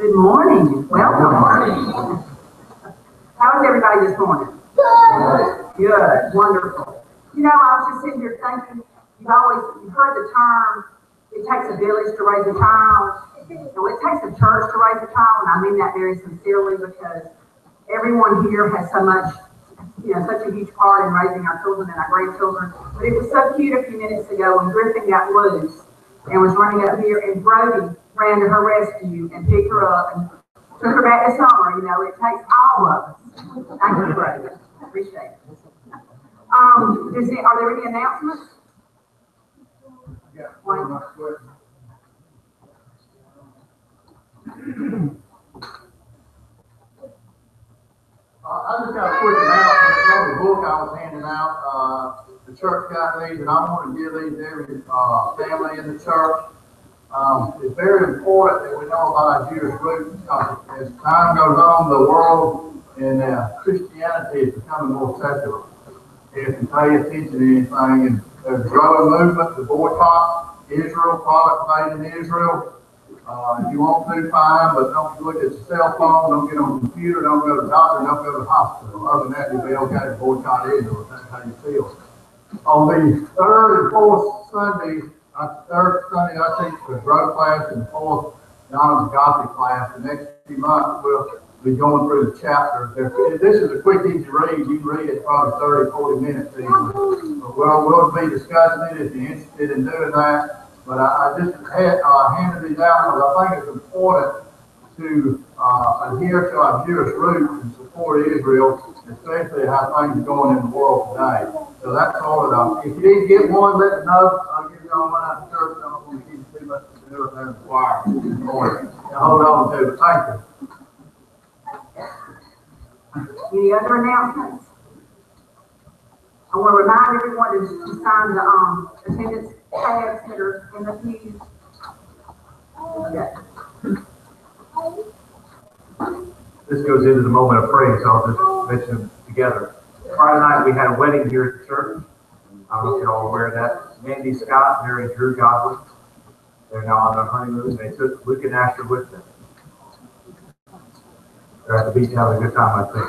Good morning. Welcome. How is everybody this morning? Good. Wonderful. You know, I was just sitting here thinking, you've heard the term, it takes a village to raise a child. So it takes a church to raise a child, and I mean that very sincerely because everyone here has so much, such a huge part in raising our children and our grandchildren. But it was so cute a few minutes ago when Griffin got loose and was running up here, and Brody ran to her rescue and picked her up and took her back to summer. It takes all of us. Thank you, Brody. Appreciate it. Are there any announcements? Yeah. I just got a quick announcement. On the book I was handing out, the church got these, and I want to give these to every family in the church. It's very important that we know about our Jewish roots. As time goes on, the world and Christianity is becoming more secular. If you pay attention to anything, and there's a growing movement to boycott Israel, products made in Israel. If you want to, fine, but don't look at your cell phone, don't get on the computer, don't go to the doctor, don't go to the hospital. Other than that, you'll be okay to boycott Israel if that's how you feel. On the third and fourth Sundays, third Sunday I teach the growth class, and the fourth Donna's Gothic class. The next few months we'll be going through the chapters. This is a quick, easy read. You can read it probably 30, 40 minutes easily. But we'll be discussing it if you're interested in doing that. But I just handed these out because I think it's important to adhere to our Jewish roots and support Israel, especially how things are going in the world today. So that's all that if you need to get one, let me know. I'll give you all mine at church. I don't want to give you too much to do with that choir this morning. Hold on to it. Thank you. Any other announcements? I want to remind everyone to sign the attendance tabs that are in the pews. Okay. This goes into the moment of praise, so I'll just mention them together. Friday night we had a wedding here at the church. I don't know if you're all aware of that. Mandy Scott married Drew Godwin. They're now on their honeymoon. They took Luke and Asher with them. They're at the beach having a good time, I think.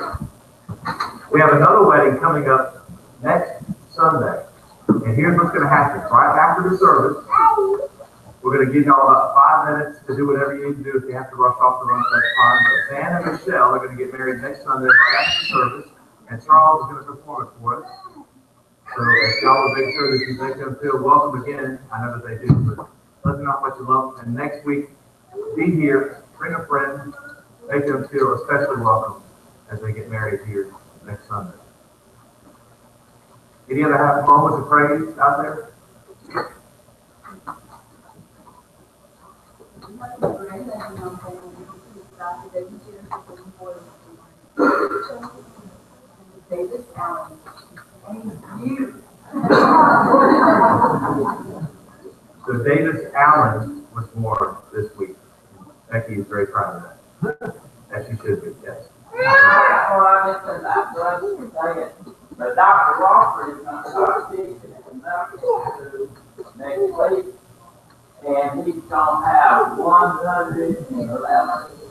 We have another wedding coming up next Sunday. And here's what's going to happen. Right after the service, we're going to give y'all about 5 minutes to do whatever you need to do. If you have to rush off the run, that's fine. But Van and Michelle are going to get married next Sunday right after the service. And Charles is going to perform it for us. So if y'all will make sure that you make them feel welcome again, I know that they do, but let them know how much you love them. And next week, be here, bring a friend, make them feel especially welcome as they get married here next Sunday. Any other moments of praise out there? So Davis Allen was born this week. Becky is very proud of that. As she should be, yes. Well, I just said that, but Dr. Walker is going to start teaching at the medical school next week, and he's going to have 111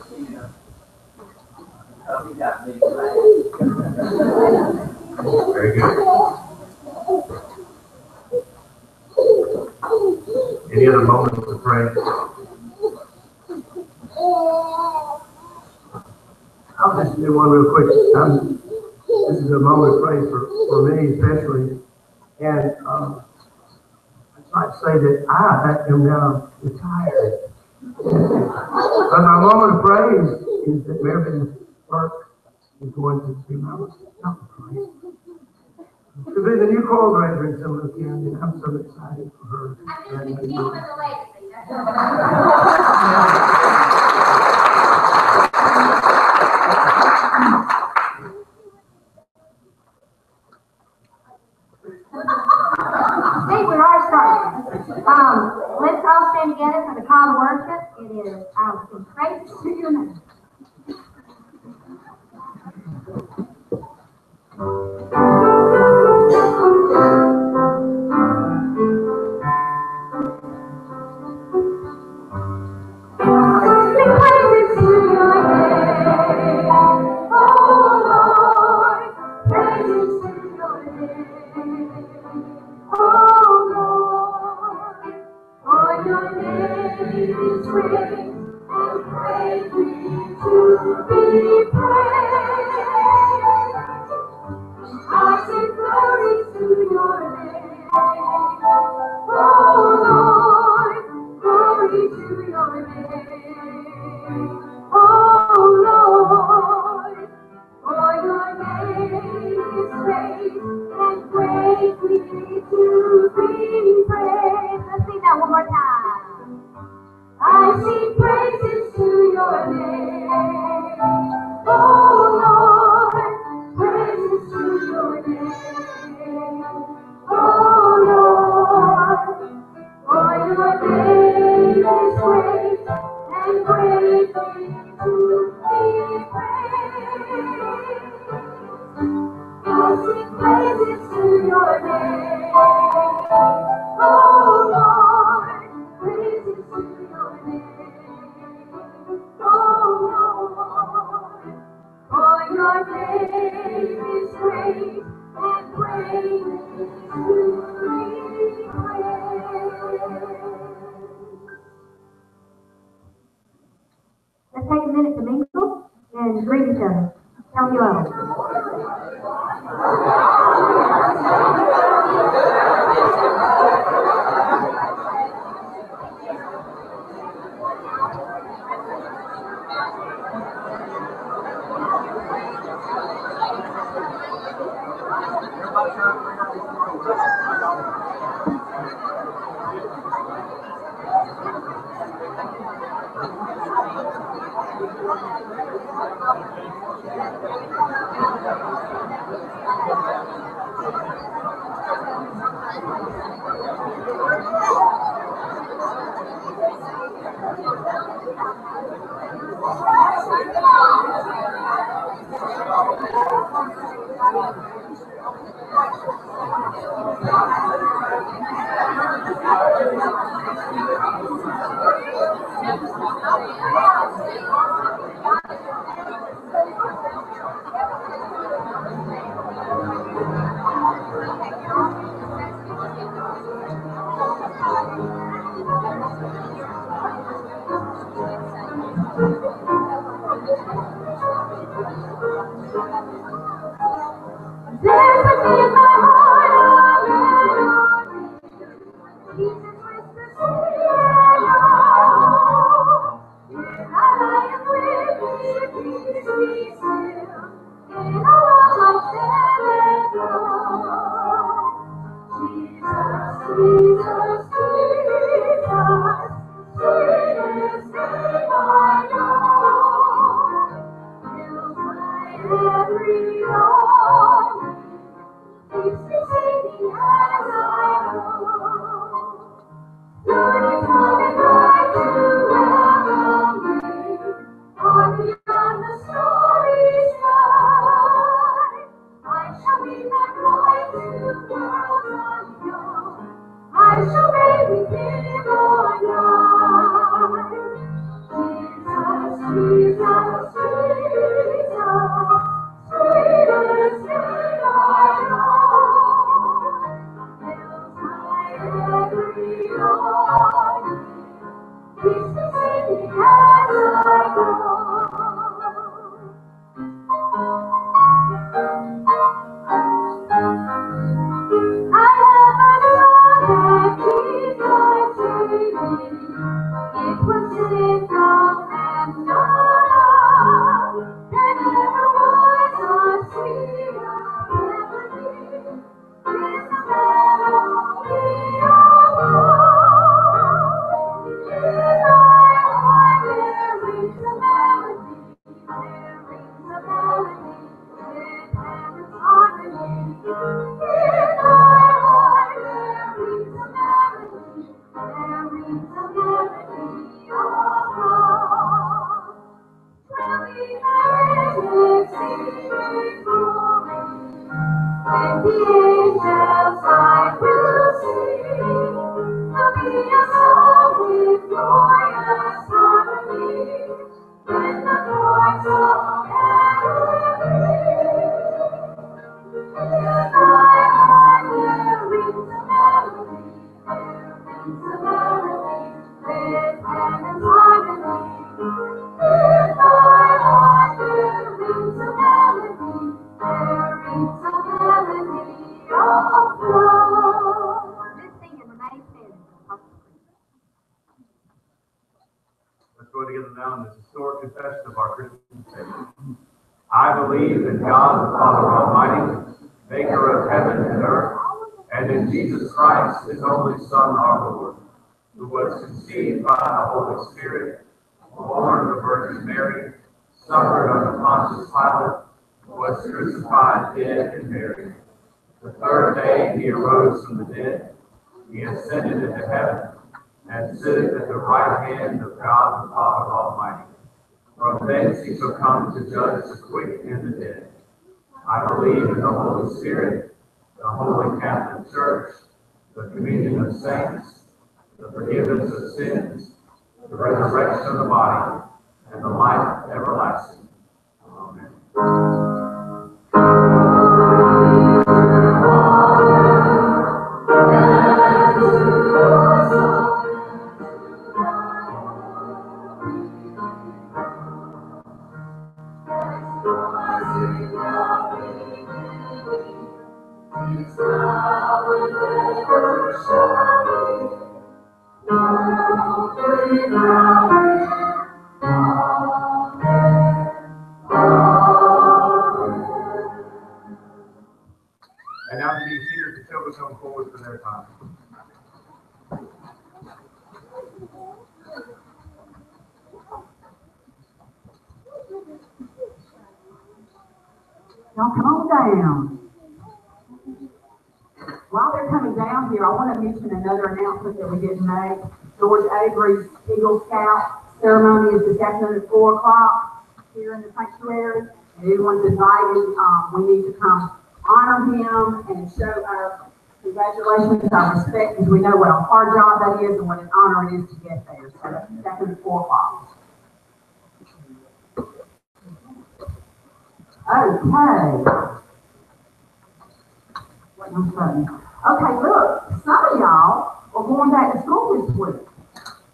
students. So he got big plans. Very good. Any other moments of praise? I'll just do one real quick. This is a moment of praise for me especially. And I'd like to say that I am now retired. But my moment of praise is that Mary Burke is going to be my praise. To be the new choir director in Sumner County, and I'm so excited for her. I'm just keep with the legacy. Hey, we are starting. Let's all stand together for the call to worship. It is I'll sing praise to your name. Let's take a minute to mingle and greet each other. Tell you all. Let's go together now in this historic confession of our Christian faith. I believe in God the Father Almighty, maker of heaven and earth, and in Jesus Christ, his only Son, our Lord, who was conceived by the Holy Spirit, born of the Virgin Mary, suffered under Pontius Pilate, was crucified, dead, and buried. The third day he arose from the dead. He ascended into heaven, and sitteth at the right hand of God the Father Almighty. From thence he shall come to judge the quick and the dead. I believe in the Holy Spirit, the Holy Catholic Church, the communion of saints, the forgiveness of sins, the resurrection of the body, and the life everlasting. Amen. And now to be seated, the children come forward for their time. Y'all come on down. While they're coming down here, I want to mention another announcement that we didn't make. George Avery's Eagle Scout ceremony is this afternoon at 4 o'clock here in the sanctuary. And everyone's invited. We need to come honor him and show our Congratulations, I respect, because we know what a hard job that is and what an honor it is to get there. So that's at 4 o'clock. Okay, look, some of y'all are going back to school this week.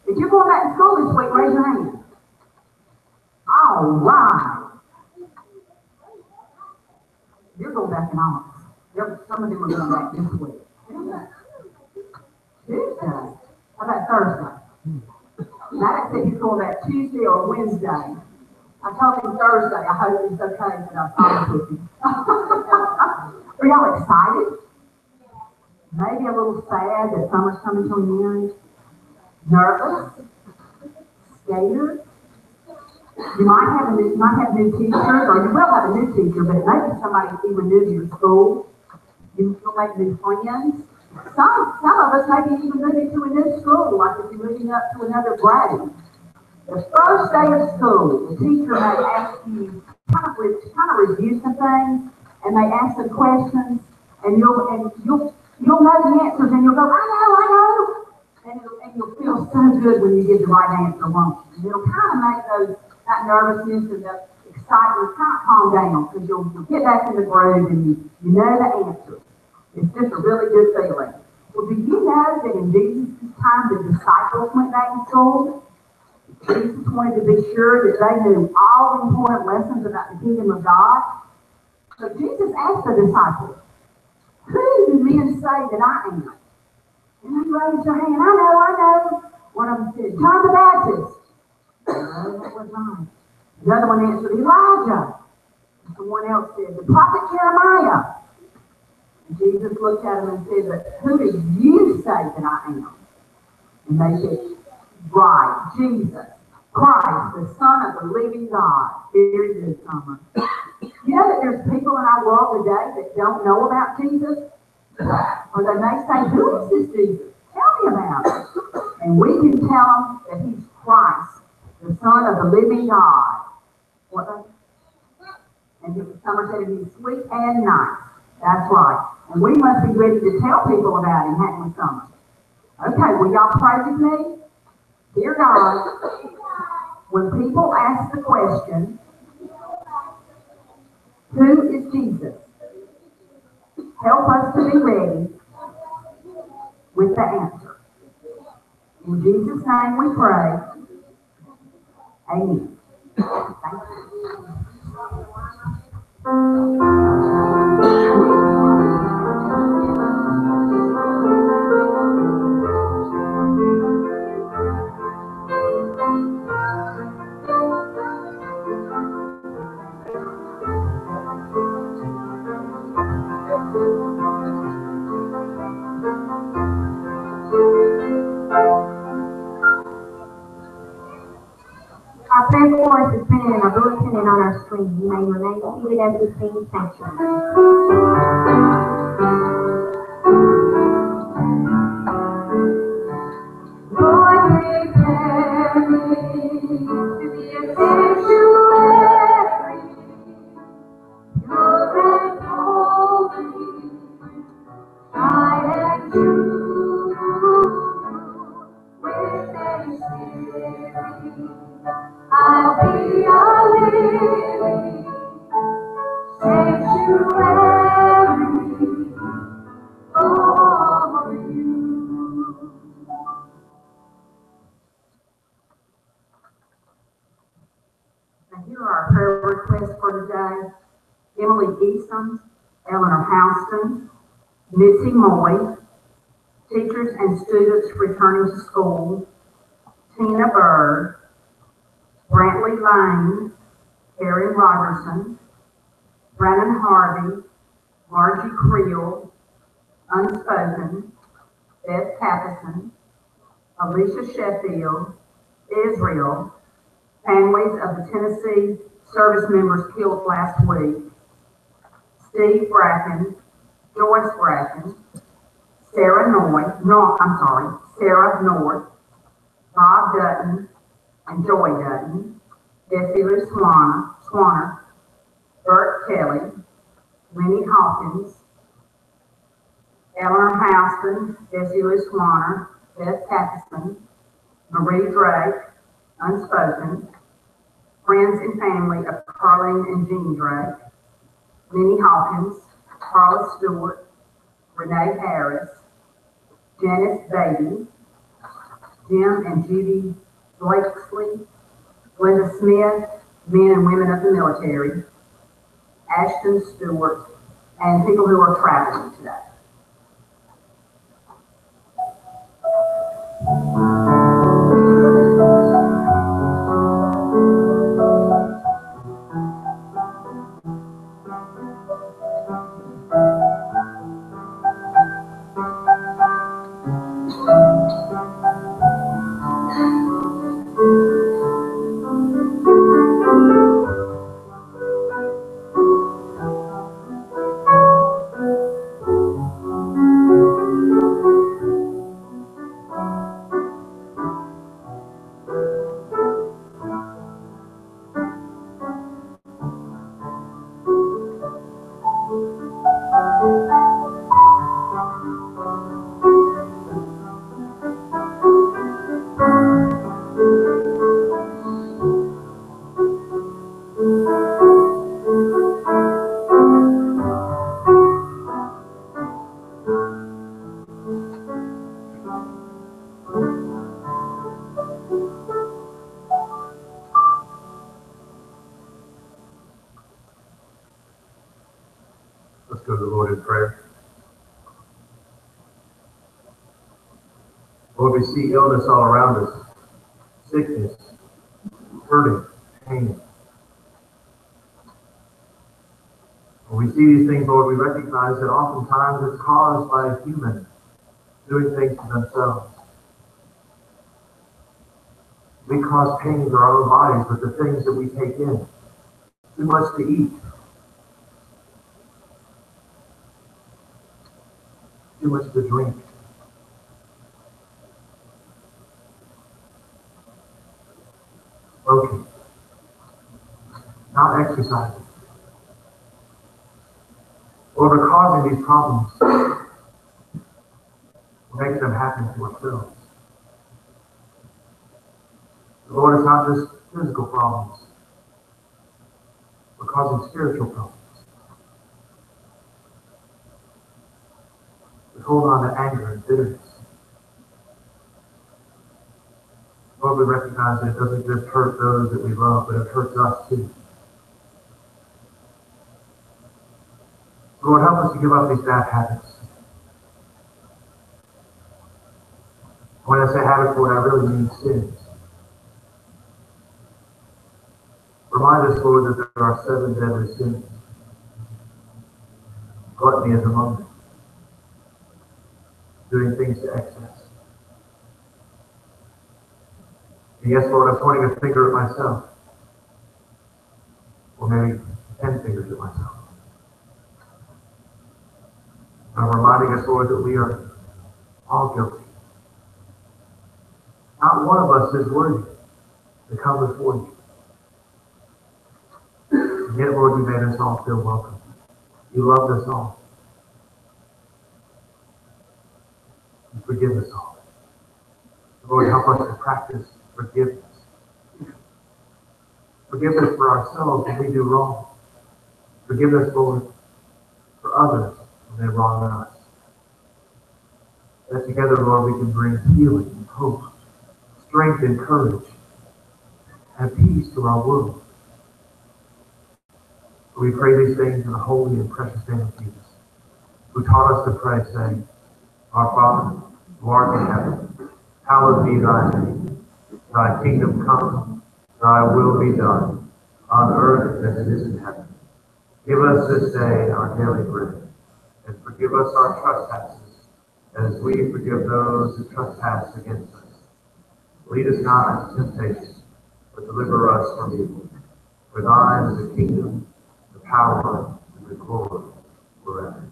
If you're going back to school this week, raise your hand. All right. You're going back in August. Some of them are going back this week. Tuesday. How about Thursday? Matt said he's going back Tuesday or Wednesday. I told him Thursday. I hope he's okay, but I promise with him. Are y'all excited? Maybe a little sad that summer's coming to an end. Nervous? Scared? You might have new teachers, or you will have a new teacher, but maybe somebody even new to your school. You'll make new friends. Some of us may be even moving to a new school, like if you're moving up to another grade. The first day of school, the teacher may ask you kind of review some things, and they ask some questions, and you'll know the answers, and you'll go, I know. And you'll feel so good when you get the right answer, won't you? And it'll kind of make that nervousness and the excitement kind of calm down, because you'll get back in the groove and you know the answer. It's just a really good feeling. Well, do you know that in Jesus' time the disciples went back to school? Jesus wanted to be sure that they knew all the important lessons about the kingdom of God. So Jesus asked the disciples, who do men say that I am? And they raised their hand. I know. One of them said, John the Baptist. No, that was mine. Another one answered, Elijah. And someone else said, the prophet Jeremiah. And Jesus looked at them and said, but who do you say that I am? And they said, right, Jesus, Christ, the Son of the living God. Very good, Summer. You know that there's people in our world today that don't know about Jesus? Or they may say, who is this Jesus? Tell me about it. And we can tell them that he's Christ, the Son of the living God. What? And Summer said he's sweet and nice. That's right. And we must be ready to tell people about him, hadn't we, Summer? Okay, will y'all pray with me? Dear God, when people ask the question, who is Jesus? Help us to be ready with the answer. In Jesus' name we pray. Amen. Thank you. Our prayer chorus is printed in our bulletin and on our screen. You may remain seated as we sing sanctuary. Here are our prayer requests for today. Emily Easton, Eleanor Houston, Missy Moy, teachers and students returning to school, Tina Bird, Brantley Lane, Erin Rogerson, Brandon Harvey, Margie Creel, Unspoken, Beth Pappison, Alicia Sheffield, Israel, families of the Tennessee service members killed last week, Steve Bracken, Joyce Bracken, Sarah North, Bob Dutton, and Joy Dutton, Bessie Lou Swanner, Bert Kelly, Lenny Hawkins, Eleanor Houston, Bessie Lou Swanner, Beth Pattison, Marie Drake, unspoken, friends and family of Carlene and Jean Drake, Lenny Hawkins, Carla Stewart, Renee Harris, Janice Baby, Jim and Judy Blakesley, Linda Smith, men and women of the military, Ashton Stewart, and people who are traveling today. Let's go to the Lord in prayer. Lord, we see illness all around us, sickness, hurting, pain. When we see these things, Lord, we recognize that oftentimes it's caused by a human doing things to themselves. We cause pain to our own bodies with the things that we take in. Too much to eat. Too much to drink. Smoking. Not exercising. Lord, we're causing these problems. We're making them happen to ourselves. Lord, it's not just physical problems. We're causing spiritual problems. We hold on to anger and bitterness. Lord, we recognize that it doesn't just hurt those that we love, but it hurts us too. Lord, help us to give up these bad habits. When I say habits, Lord, I really mean sins. Remind us, Lord, that there are 7 deadly sins. Gluttony is among them. Doing things to excess. And yes, Lord, I'm pointing a finger at myself. Or maybe 10 fingers at myself. I'm reminding us, Lord, that we are all guilty. Not one of us is worthy to come before you. And yet, Lord, you made us all feel welcome. You loved us all. You forgive us all. Lord, help us to practice forgiveness. Forgiveness for ourselves when we do wrong. Forgiveness, Lord, for others when they wrong us. That together, Lord, we can bring healing and hope, strength and courage, and peace to our world. We pray these things in the holy and precious name of Jesus, who taught us to pray, saying, Our Father, who art in heaven, hallowed be thy name. Thy kingdom come, thy will be done, on earth as it is in heaven. Give us this day our daily bread, and forgive us our trespasses, as we forgive those who trespass against us. Lead us not into temptation, but deliver us from evil. For thine is the kingdom, the power, and the glory forever.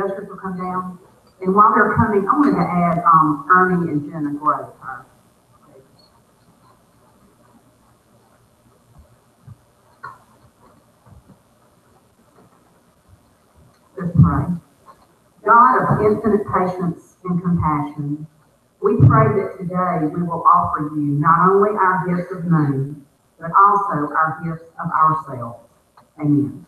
the ushers will come down. And while they're coming, I wanted to add, Ernie and Jenna Gray. Let's pray. God of infinite patience and compassion, we pray that today we will offer you not only our gifts of money, but also our gifts of ourselves. Amen.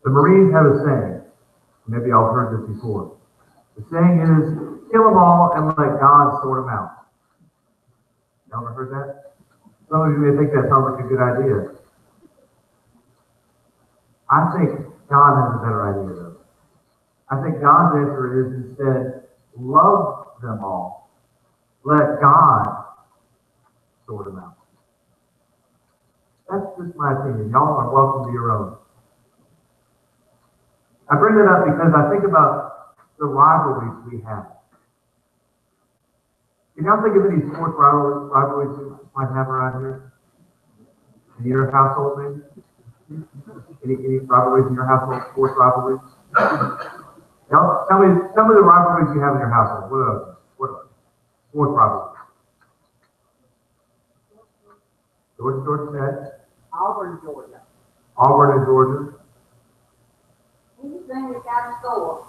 The Marines have a saying. Maybe y'all heard this before. The saying is, kill them all and let God sort them out. Y'all ever heard that? Some of you may think that sounds like a good idea. I think God has a better idea though. I think God's answer is instead, love them all. Let God sort them out. That's just my opinion. Y'all are welcome to your own. I bring that up because I think about the rivalries we have. Can y'all think of any sports rivalries you might have around here? In your household, maybe? Any rivalries in your household, sports rivalries? Y'all, tell me the rivalries you have in your household. What are those? What are sports rivalries? Georgia said? Auburn, Georgia. Auburn and Georgia. Anything that's got a score.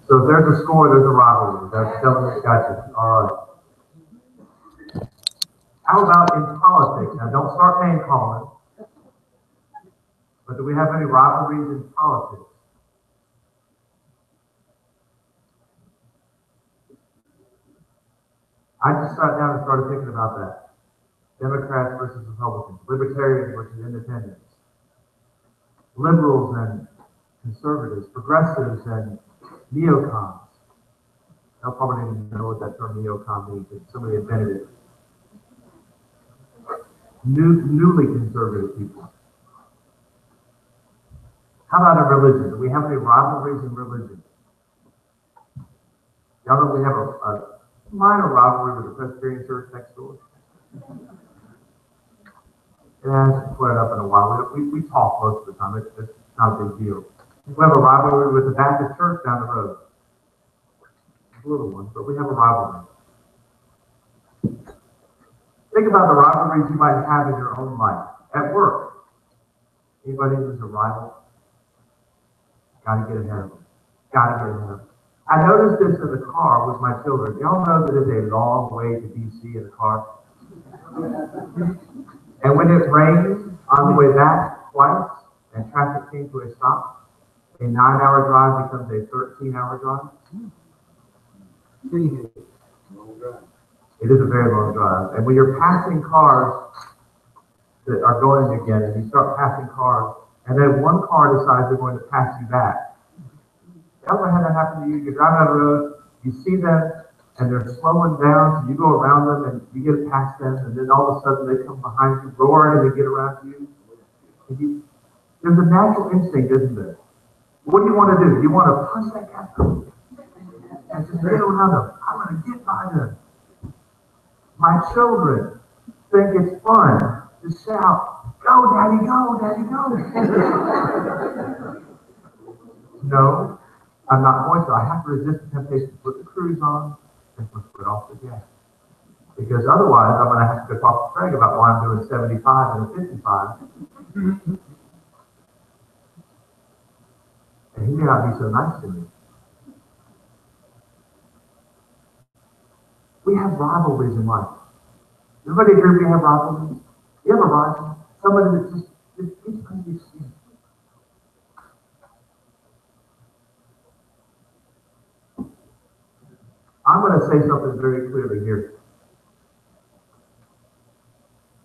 So if there's a score, there's a rivalry. That's telling me, gotcha. All right. How about in politics? Now, don't start name calling. But do we have any rivalries in politics? I just sat down and started thinking about that. Democrats versus Republicans, libertarians versus independents, liberals and conservatives, progressives and neocons. I probably didn't even know what that term neocon means, but somebody invented it. Newly conservative people. How about in religion? Do we have any rivalries in religion? Y'all know we have a minor rivalry with the Presbyterian Church next door. It hasn't flared up in a while. We talk most of the time. It's not a big deal. We have a rivalry with the Baptist Church down the road. It's a little one, but we have a rivalry. Think about the rivalries you might have in your own life. At work. Anybody who's a rival? Gotta get ahead of them. Gotta get ahead of them. I noticed this in the car with my children. Y'all know that it's a long way to DC in the car. And when it rained on the way back twice, and traffic came to a stop, a 9-hour drive becomes a 13-hour drive. It is a very long drive. And when you're passing cars that are going together, you start passing cars, and then one car decides they're going to pass you back. You ever had that happen to you? You're driving down the road, you see them, and they're slowing down, so you go around them, and you get past them, and then all of a sudden they come behind you, roaring, and they get around you. There's a natural instinct, isn't there? What do you want to do? You want to punch that gas pedal and just get around them. I want to get by them. My children think it's fun to shout, "Go, Daddy, go, Daddy, go." No. I'm not going to. I have to resist the temptation to put the cruise on and put off the gas. Because otherwise, I'm going to have to go talk to Craig about why I'm doing 75 and a 55. And he may not be so nice to me. We have rivalries in life. Everybody agree we have rivalries? You have a rival? Somebody that just gets under your skin. I'm going to say something very clearly here.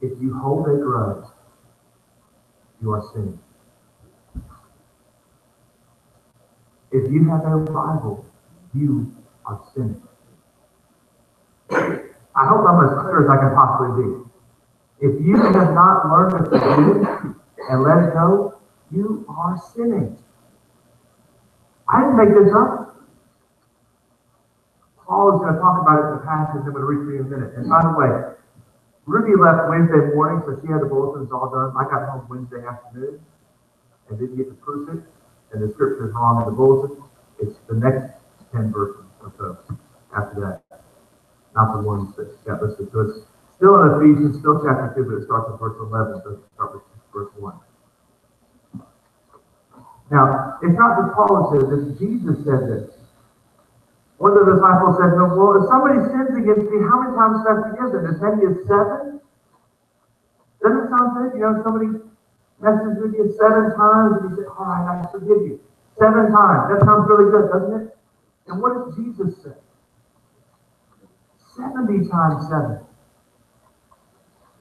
If you hold a grudge, you are sinning. If you have a rival, you are sinning. I hope I'm as clear as I can possibly be. If you have not learned to forgive and let it go, you are sinning. I didn't make this up. Paul is going to talk about it in the passage I'm going to read for you in a minute. And by the way, Ruby left Wednesday morning, so she had the bulletins all done. I got home Wednesday afternoon and didn't get to proof it. And the scripture is wrong in the bulletin. It's the next 10 verses or so after that. Not the ones that got listed. So it's still in Ephesians, still chapter 2, but it starts at verse 11, so it starts with verse 1. Now, it's not that Paul said this, Jesus said this. One of the disciples said, no, well, if somebody sins against me, how many times should I forgive them? As many as 7? Doesn't it sound good? You know, somebody messes with you 7 times, and you say, all right, I forgive you. 7 times. That sounds really good, doesn't it? And what does Jesus say? 70 times 7.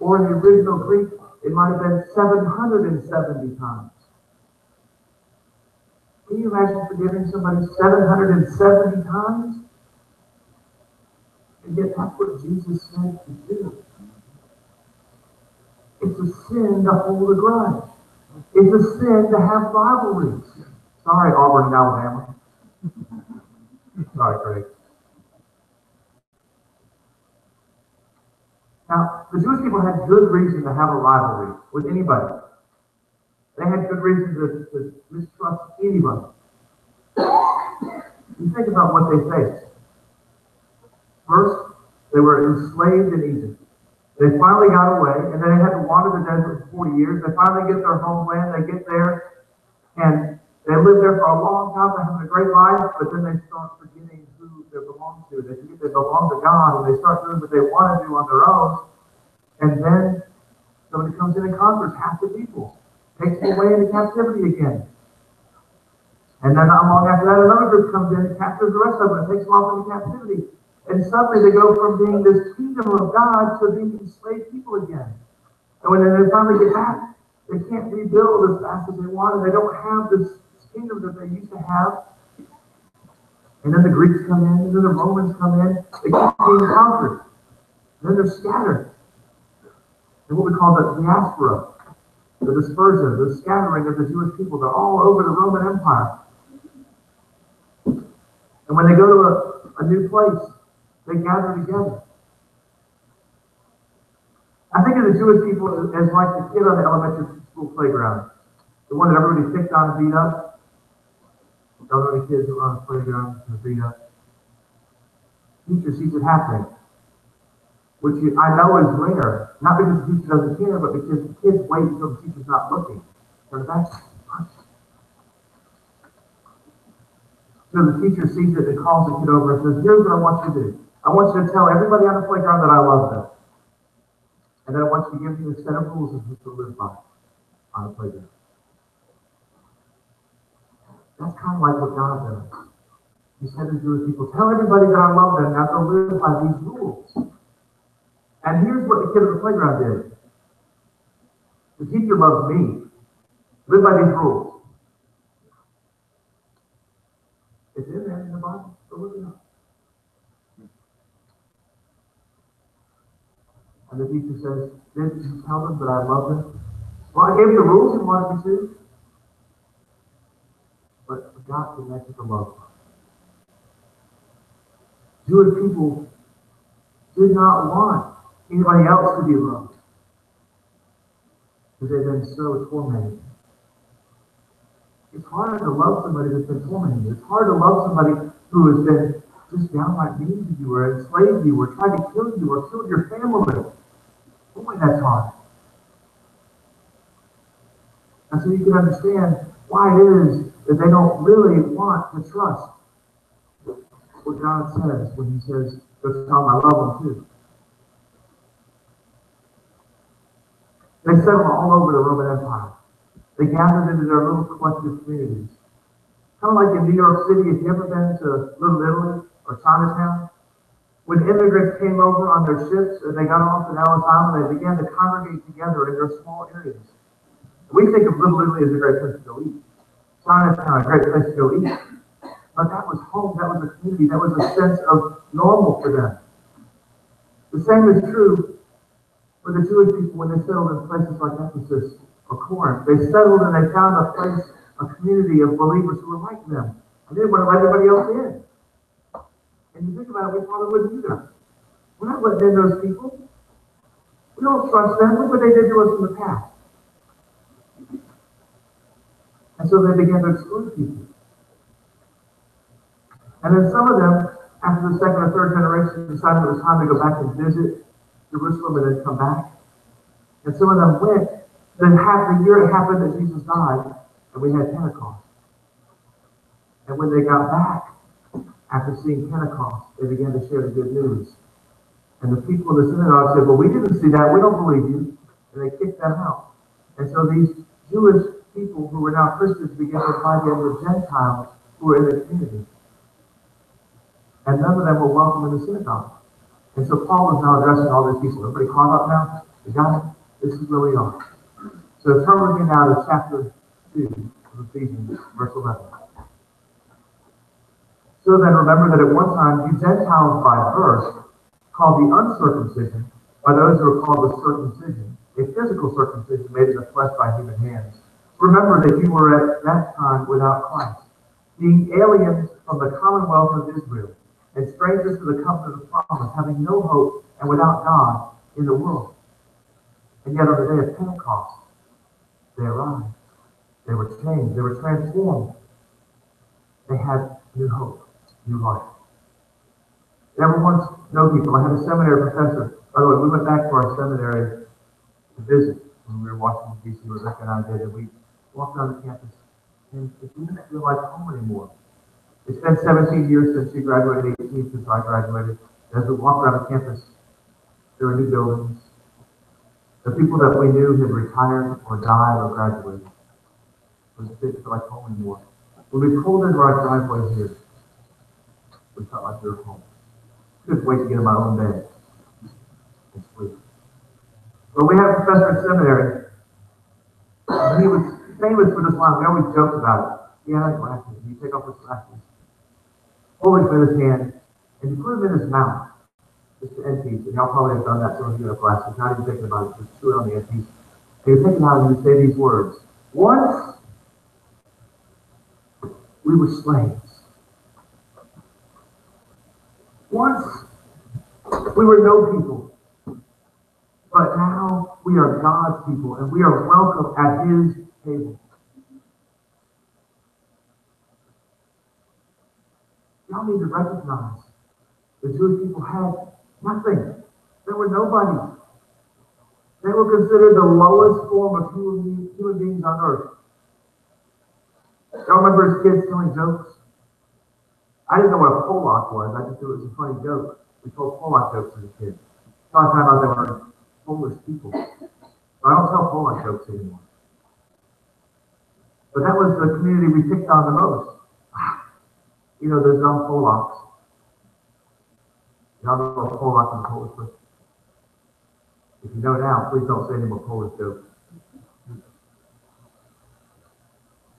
Or in the original Greek, it might have been 770 times. Can you imagine forgiving somebody 770 times? And yet that's what Jesus said to do. It's a sin to hold a grudge. It's a sin to have rivalries. Sorry, Auburn and Alabama. Sorry, Craig. Now, the Jewish people had good reason to have a rivalry with anybody. They had good reason to mistrust anybody. You think about what they faced. First, they were enslaved in Egypt. They finally got away, and then they had to wander the desert for 40 years. They finally get their homeland. They get there, and they live there for a long time. They're having a great life, but then they start forgetting who they belong to. They forget they belong to God, and they start doing what they want to do on their own. And then somebody comes in and conquers half the people, takes them away into captivity again. And then not long after that, another group comes in and captures the rest of them and takes them off into captivity. And suddenly they go from being this kingdom of God to being enslaved people again. And when they finally get back, they can't rebuild as fast as they want, and they don't have this kingdom that they used to have. And then the Greeks come in, and then the Romans come in. They keep being conquered. And then they're scattered. And what we call the diaspora, the dispersion, the scattering of the Jewish people. They're all over the Roman Empire. And when they go to a new place, they gather together. I think of the Jewish people as like the kid on the elementary school playground. The one that everybody picked on and beat up. Don't know the kids who are on the playground and beat up. Teacher sees it happening. Which I know is rare. Not because the teacher doesn't care, but because the kids wait until the teacher's not looking. Turn back. So the teacher sees it and calls the kid over and says, here's what I want you to do. I want you to tell everybody on the playground that I love them. And then I want you to give me a set of rules of who to live by on the playground. That's kind of like what God does. He said to Jewish people, tell everybody that I love them, now go live by these rules. And here's what the kid on the playground did. The teacher loves me. Live by these rules. It's in there in the Bible. Go look it up. And the teacher says, didn't you tell them that I love them? Well, I gave you the rules and wanted you to. But forgot to mention the love. Jewish people did not want anybody else to be loved. Because they've been so tormented. It's hard to love somebody that's been tormenting you. It's hard to love somebody who has been just downright mean to you or enslaved you or tried to kill you or killed your family. Boy, that's hard. And so you can understand why it is that they don't really want to trust what God says when he says, go tell them I love them too. They settled all over the Roman Empire. They gathered into their little collective communities. Kind of like in New York City, if you ever been to Little Italy or Chinatown, when immigrants came over on their ships and they got off at Ellis Island, they began to congregate together in their small areas. We think of Little Italy as a great place to go eat. Chinatown, a great place to go eat. But that was home, that was a community, that was a sense of normal for them. The same is true for the Jewish people when they settled in places like Ephesus or Corinth. They settled and they found a place, a community of believers who were like them. And they didn't want to let everybody else in. And you think about it, we probably wouldn't either. We're not letting in those people. We don't trust them. Look what they did to us in the past. And so they began to exclude people. And then some of them, after the second or third generation, decided it was time to go back and visit Jerusalem and then come back. And some of them went. Then half the year it happened that Jesus died, and we had Pentecost. And when they got back, after seeing Pentecost, they began to share the good news. And the people in the synagogue said, well, we didn't see that. We don't believe you. And they kicked them out. And so these Jewish people who were now Christians began to find in the Gentiles who were in the community. And none of them were welcome in the synagogue. And so Paul is now addressing all these people. Everybody caught up now? You got it? This is where we are. So turn with me now to chapter 2 of Ephesians, verse 11. So then remember that at one time you Gentiles by birth, called the uncircumcision, by those who are called the circumcision, a physical circumcision made in the flesh by human hands. Remember that you were at that time without Christ, being aliens from the commonwealth of Israel, and strangers to the covenant of promise, having no hope and without God in the world. And yet on the day of Pentecost, they arrived. They were changed. They were transformed. They had new hope, new life. Never once know people. I had a seminary professor. By the way, we went back to our seminary to visit when we were in Washington, D.C. Rebecca and I did, and we walked around the campus, and it didn't feel like home anymore. It's been 17 years since she graduated, 18 since I graduated. As we walked around the campus, there were new buildings. The people that we knew had retired or died or graduated. It didn't feel like home anymore. When we pulled into our driveway here, we felt like we were home. Couldn't wait to get in my own bed and sleep. But we had a professor at seminary, and he was famous for this line. We always joked about it. He had glasses, and he'd take off his glasses, hold him in his hand, and he put them in his mouth. Just the end piece, and y'all probably have done that. Some of you have glasses, not even thinking about it, just chew it on the end piece. And he would take it out and he would say these words. Once we were slaves. Once we were no people. But now we are God's people, and we are welcome at his table. Y'all need to recognize the Jewish people had nothing. They were nobody. They were considered the lowest form of human beings on earth. Y'all remember as kids telling jokes? I didn't know what a Pollock was. I just knew it was a funny joke. We told Pollock jokes as a kid. So I found out they were Polish people. So I don't tell Pollock jokes anymore. But that was the community we picked on the most. You know, those dumb Polacks. Y'all know a Pollock in the Polish word? If you know now, please don't say any more Polish jokes.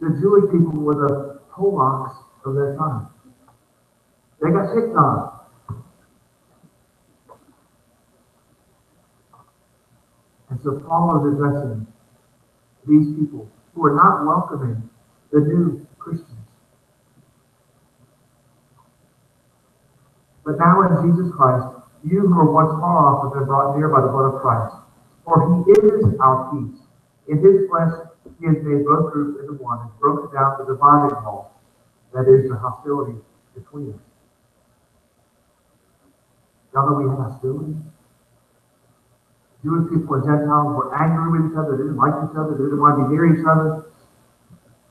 The Jewish people were the Polacks of their time. They got picked on. And so Paul is addressing these people who are not welcoming the new Christians. But now in Jesus Christ, you who were once far off have been brought near by the blood of Christ. For he is our peace. In his flesh, He has made both groups into one and broken down the dividing wall, that is, the hostility between us. Y'all know we have hostility? Jewish people and Gentiles were angry with each other, they didn't like each other, they didn't want to be near each other.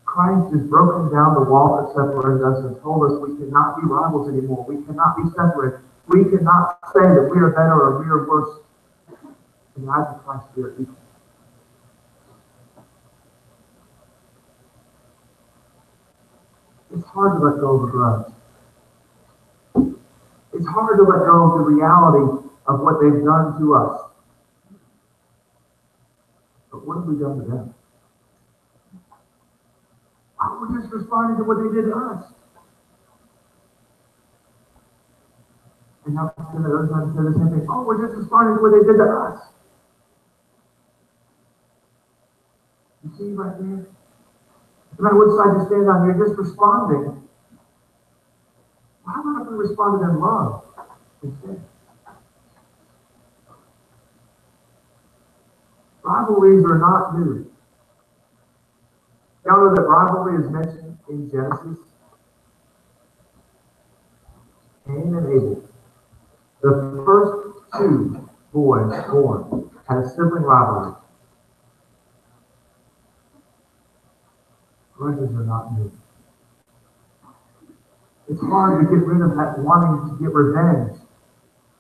Christ has broken down the wall that separated us and told us we cannot be rivals anymore. We cannot be separate. We cannot say that we are better or we are worse. In the eyes of Christ, we are equal. It's hard to let go of a grudge. It's hard to let go of the reality of what they've done to us. But what have we done to them? Oh, we're just responding to what they did to us. And now the other side said the same thing. Oh, we're just responding to what they did to us. You see right there? No matter what side you stand on, you're just responding. Why not if we responded in love instead? Rivalries are not new. Y'all know that rivalry is mentioned in Genesis? Cain and Abel. The first two boys born had a sibling rivalry. Grudges are not new. It's hard to get rid of that wanting to get revenge.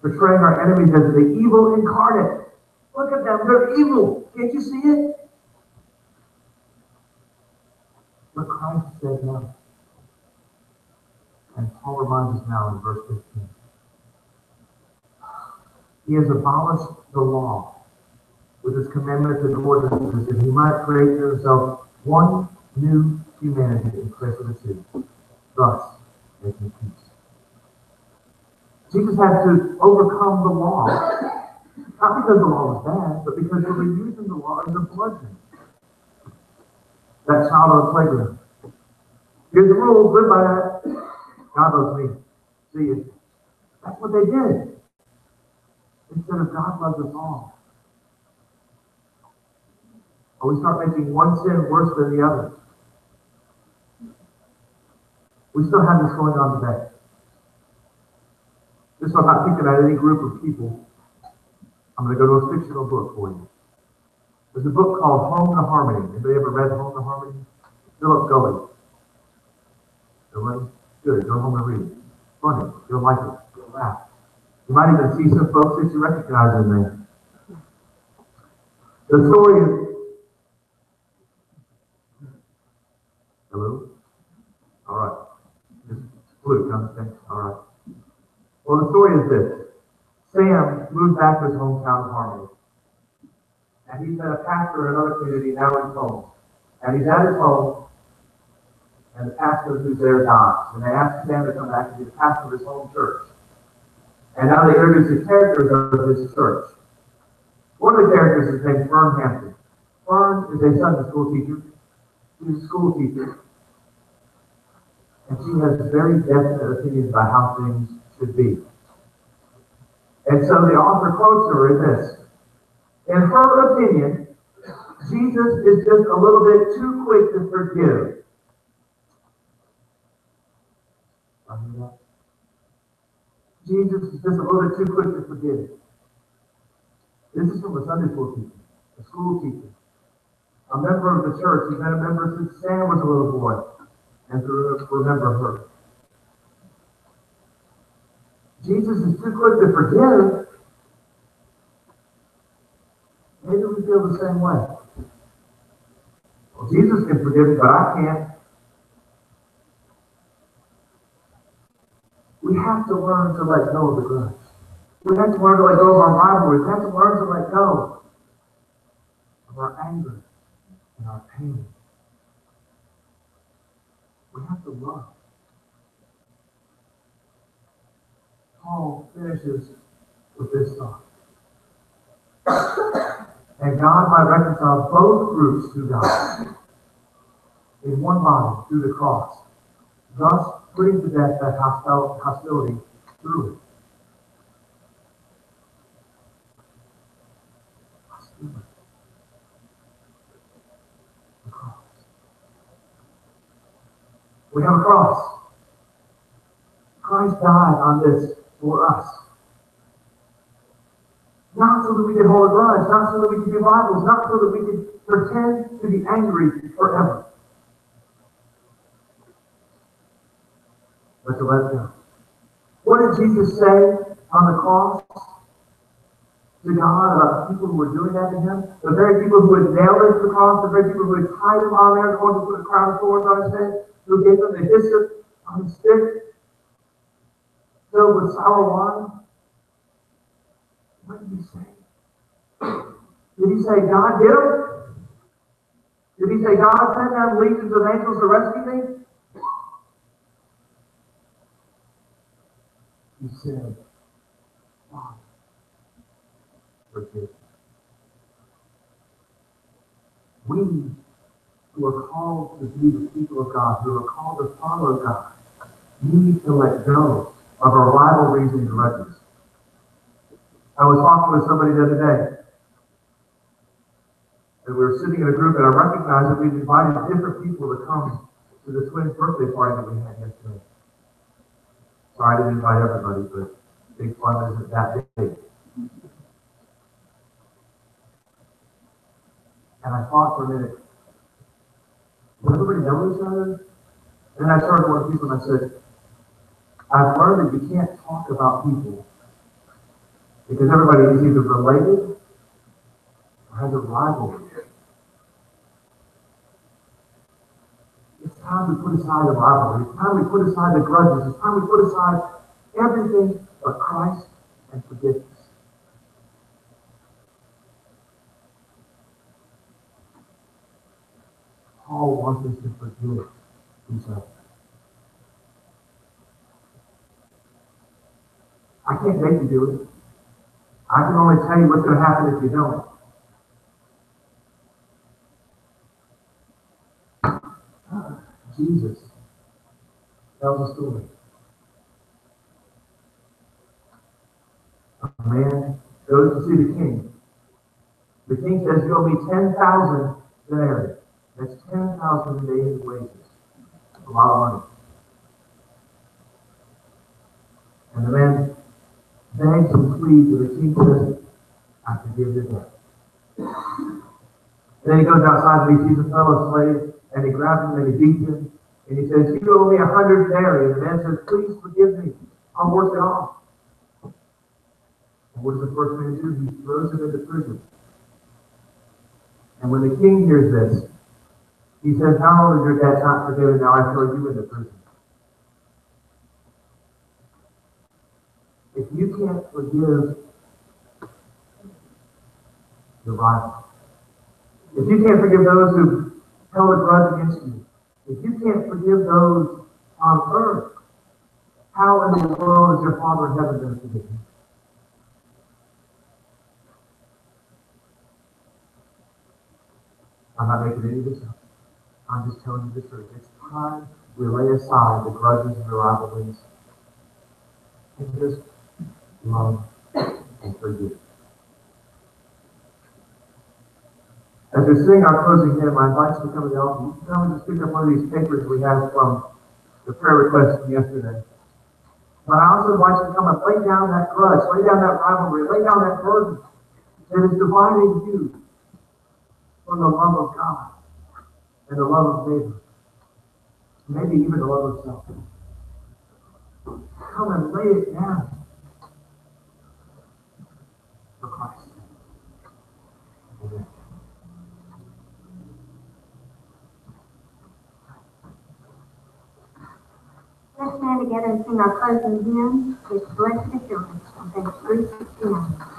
Portraying our enemies as the evil incarnate. Look at them, they're evil. Can't you see it? But Christ said no. And Paul reminds us now in verse 15. He has abolished the law with its commandments and ordinances, that he might create for himself one new humanity in place of the two, thus making peace. Jesus had to overcome the law, not because the law was bad, but because they were using the law as a bludgeon. That child on the playground. Here's the rules, live by that. God loves me. See you. That's what they did. Instead of God loves us all. Or we start making one sin worse than the other. We still have this going on today. Just so I'm not picking at any group of people, I'm going to go to a fictional book for you. There's a book called Home to Harmony. Anybody ever read Home to Harmony? Philip Gully. Nobody? Good. Go home and read it. It's funny. You'll like it. You'll laugh. You might even see some folks that you recognize in there. The story is... Hello? All right. Just fluke, huh? All right. Well, the story is this. Sam moved back to his hometown of Harmony. And he's been a pastor in another community, now he's home. And he's at his home, and the pastor who's there dies. And they ask Sam to come back and be the pastor of his home church. And now they introduce the characters of his church. One of the characters is named Fern Hampton. Fern is a Sunday school teacher. She's a school teacher. And she has very definite opinions about how things should be. And so the author quotes her in this. In her opinion, Jesus is just a little bit too quick to forgive. Jesus is just a little bit too quick to forgive. This is from a Sunday school teacher, a school teacher, a member of the church. He's been a member since Sam was a little boy, and to remember her. Jesus is too quick to forgive. Maybe we feel the same way. Well, Jesus can forgive me, but I can't. We have to learn to let go of the grudge. We have to learn to let go of our rivalries. We have to learn to let go of our anger and our pain. We have to love. Paul finishes with this thought. And God might reconcile both groups to God in one body through the cross, thus putting to death that hostility through it. We have a cross. Christ died on this for us. Not so that we could hold a grudge, not so that we could be rivals, not so that we could pretend to be angry forever. But to let go. What did Jesus say on the cross to God about the people who were doing that to him? The very people who had nailed him to the cross, the very people who had tied him on there, the ones who put a crown of thorns on his head, who gave him the hyssop on his stick, filled with sour wine. What did he say? Did he say, God did him? Did he say, God sent down legions of angels to rescue me? He said, Father, forgive me. We who are called to be the people of God, who are called to follow God, need to let go of our rivalries and grudges. I was talking with somebody the other day, and we were sitting in a group, and I recognized that we'd invited different people to come to the twins' birthday party that we had yesterday. Sorry I didn't invite everybody, but big fun isn't that big. And I thought for a minute, does everybody know each other? And then I turned to one of the people and I said, I've learned that you can't talk about people because everybody is either related or has a rivalry. It's time we put aside the rivalry. It's time we put aside the grudges. It's time we put aside everything but Christ and forgiveness. Paul wants us to forgive each other. I can't make you do it. I can only tell you what's going to happen if you don't. Jesus tells a story. A man goes to see the king. The king says, you owe me 10,000 denarii. That's 10,000 days' wages. That's a lot of money. And the man begs and pleads, and the king says, I forgive your debt. Then he goes outside and he sees a fellow slave, and he grabs him and he beats him. And he says, you owe me 100 denarii. And the man says, please forgive me. I'll work it off. And what does the first man do? He throws him into prison. And when the king hears this, he says, not only is your debt not forgiven, now I throw you into prison. If you can't forgive your rival, if you can't forgive those who held a grudge against you, if you can't forgive those on earth, how in the world is your Father in heaven going to forgive you? I'm not making any of this up. I'm just telling you the truth. It's time we lay aside the grudges and the rivalries and just love and forgive. As we sing our closing hymn, I invite you to come to the altar. You can come and just pick up one of these papers we have from the prayer request from yesterday. But I also invite you to come and lay down that grudge, lay down that rivalry, lay down that burden that is dividing you from the love of God and the love of neighbor, maybe even the love of self. Come and lay it down for Christ. Amen. Let's stand together and sing our closing hymn, His Blessed Assurance, on page 369.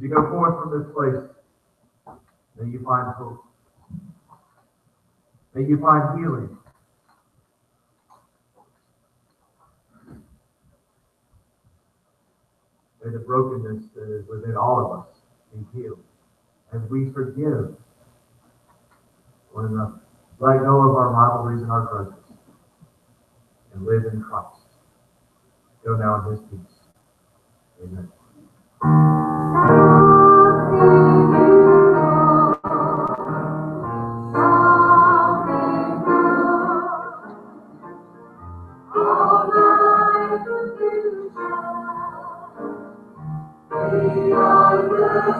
you go forth from this place, may you find hope. May you find healing. May the brokenness that is within all of us be healed as we forgive one another. Let go of our rivalries and our grudges and live in Christ. Go now in His peace. Amen. We are the